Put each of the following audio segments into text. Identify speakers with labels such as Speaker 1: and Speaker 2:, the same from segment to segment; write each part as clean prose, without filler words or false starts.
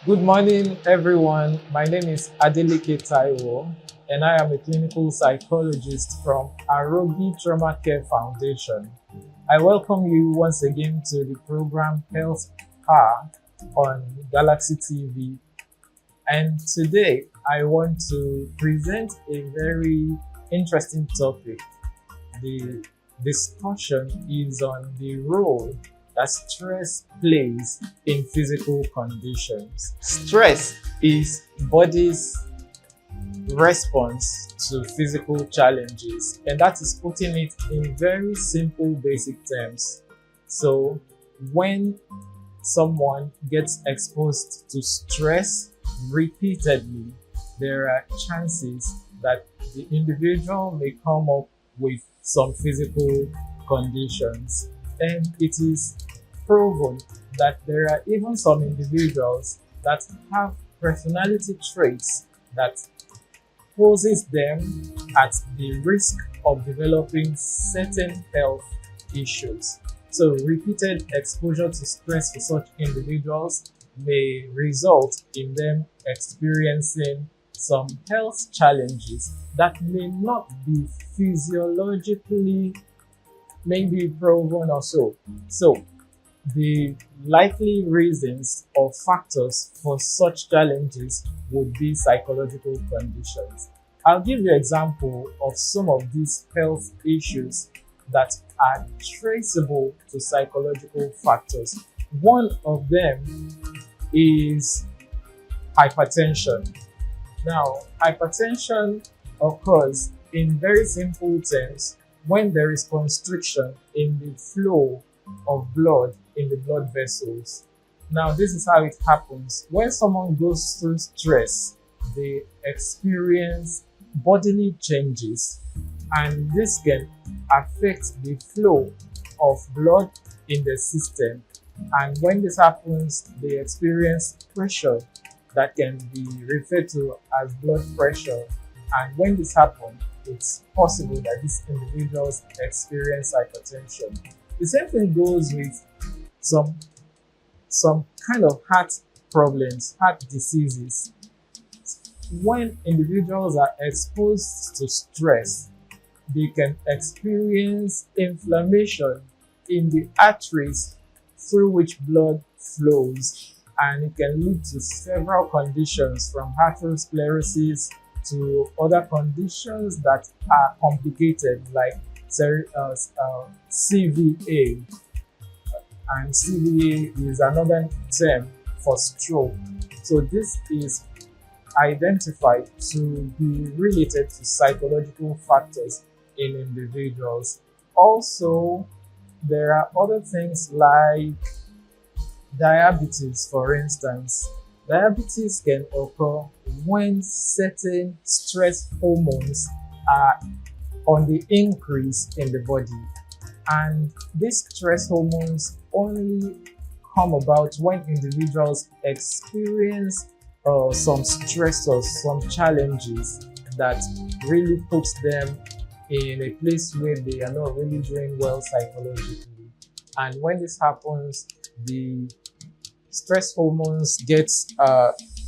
Speaker 1: Good morning, everyone. My name is Adeleke Taiwo, and I am a clinical psychologist from Arogi Trauma Care Foundation. I welcome you once again to the program Health Power on Galaxy TV. And today, I want to present a very interesting topic. The discussion is on the role that stress plays in physical conditions. Stress is body's response to physical challenges, and that is putting it in very simple, basic terms. So, when someone gets exposed to stress repeatedly, there are chances that the individual may come up with some physical conditions. And it is proven that there are even some individuals that have personality traits that poses them at the risk of developing certain health issues. So repeated exposure to stress for such individuals may result in them experiencing some health challenges that may not be physiologically maybe proven or so. So the likely reasons or factors for such challenges would be psychological conditions. I'll give you an example of some of these health issues that are traceable to psychological factors. One of them is hypertension. Now, hypertension occurs in very simple terms when there is constriction in the flow of blood in the blood vessels. Now, this is how it happens. When someone goes through stress, they experience bodily changes, and this can affect the flow of blood in the system. And when this happens, they experience pressure that can be referred to as blood pressure. And when this happens, it's possible that these individuals experience hypertension. The same thing goes with some kind of heart problems, heart diseases. When individuals are exposed to stress, they can experience inflammation in the arteries through which blood flows, and it can lead to several conditions from atherosclerosis to other conditions that are complicated like CVA. And CVA is another term for stroke. So this is identified to be related to psychological factors in individuals. Also, there are other things like diabetes, for instance. Diabetes can occur when certain stress hormones are on the increase in the body. And these stress hormones only come about when individuals experience some stressors, some challenges that really puts them in a place where they are not really doing well psychologically. And when this happens, the stress hormones get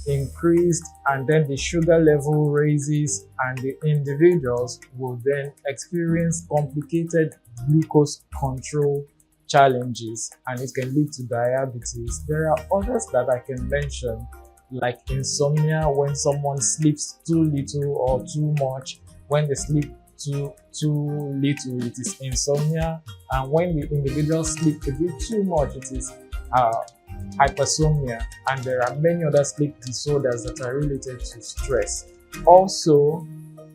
Speaker 1: increased, and then the sugar level raises, and the individuals will then experience complicated glucose control challenges, and it can lead to diabetes. There are others that I can mention, like insomnia, when someone sleeps too little or too much. When they sleep too little, it is insomnia, and when the individual sleep a bit too much, it is hypersomnia. And there are many other sleep disorders that are related to stress. Also,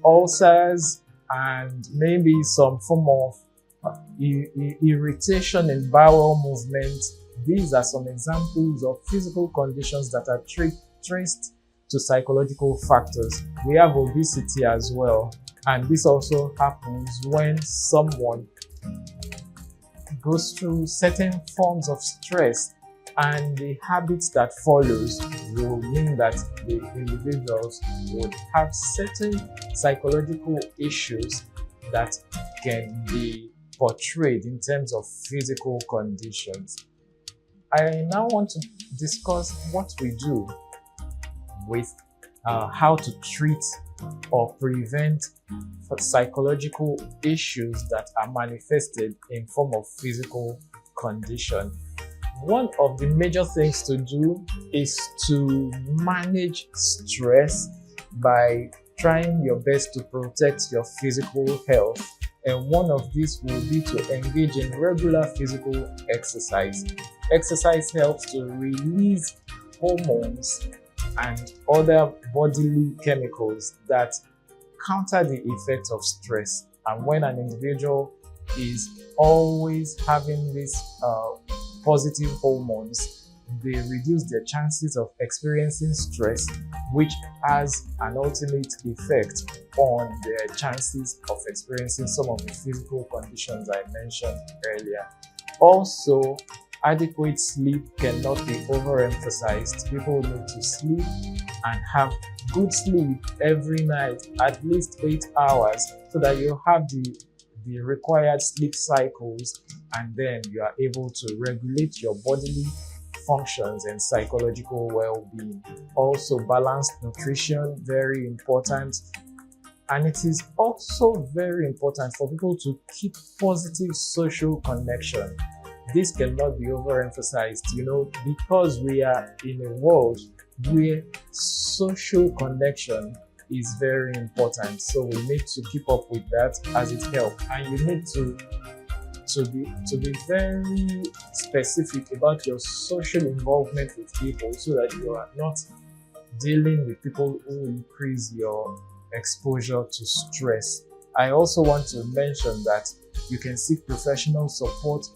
Speaker 1: ulcers and maybe some form of irritation in bowel movement. These are some examples of physical conditions that are traced to psychological factors. We have obesity as well, and this also happens when someone goes through certain forms of stress, and the habits that follows will mean that the individuals would have certain psychological issues that can be portrayed in terms of physical conditions. I now want to discuss what we do with how to treat or prevent psychological issues that are manifested in form of physical condition. One of the major things to do is to manage stress by trying your best to protect your physical health. And one of these will be to engage in regular physical exercise. Exercise helps to release hormones and other bodily chemicals that counter the effect of stress. And when an individual is always having these positive hormones, they reduce their chances of experiencing stress, which has an ultimate effect on their chances of experiencing some of the physical conditions I mentioned earlier. Also, adequate sleep cannot be overemphasized. People need to sleep and have good sleep every night, at least 8 hours, so that you have the required sleep cycles, and then you are able to regulate your bodily functions and psychological well-being. Also, balanced nutrition, very important. And it is also very important for people to keep positive social connection. This cannot be overemphasized, because we are in a world where social connection is very important. So we need to keep up with that as it helps. And you need to be very specific about your social involvement with people, so that you are not dealing with people who increase your exposure to stress. I also want to mention that you can seek professional support.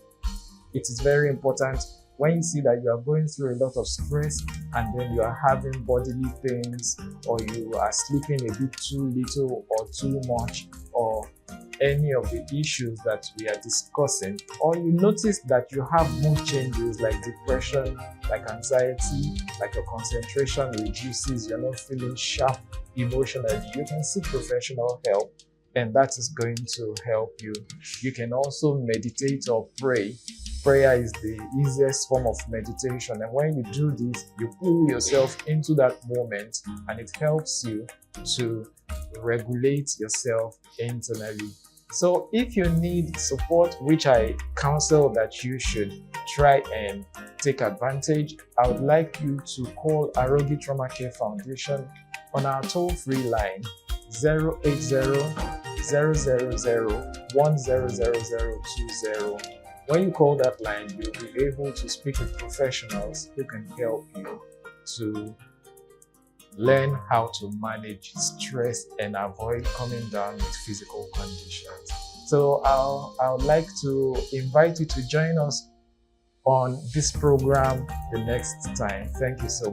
Speaker 1: It is very important when you see that you are going through a lot of stress and then you are having bodily pains, or you are sleeping a bit too little or too much, or any of the issues that we are discussing, or you notice that you have mood changes like depression, like anxiety, like your concentration reduces, you're not feeling sharp emotionally, you can seek professional help, and that is going to help you. You can also meditate or pray. Prayer is the easiest form of meditation, and when you do this, you pull yourself into that moment, and it helps you to regulate yourself internally. So if you need support, which I counsel that you should try and take advantage, I would like you to call Arogi Trauma Care Foundation on our toll-free line 080-000-100020. When you call that line, you'll be able to speak with professionals who can help you to learn how to manage stress and avoid coming down with physical conditions. So I would like to invite you to join us on this program the next time. Thank you so much.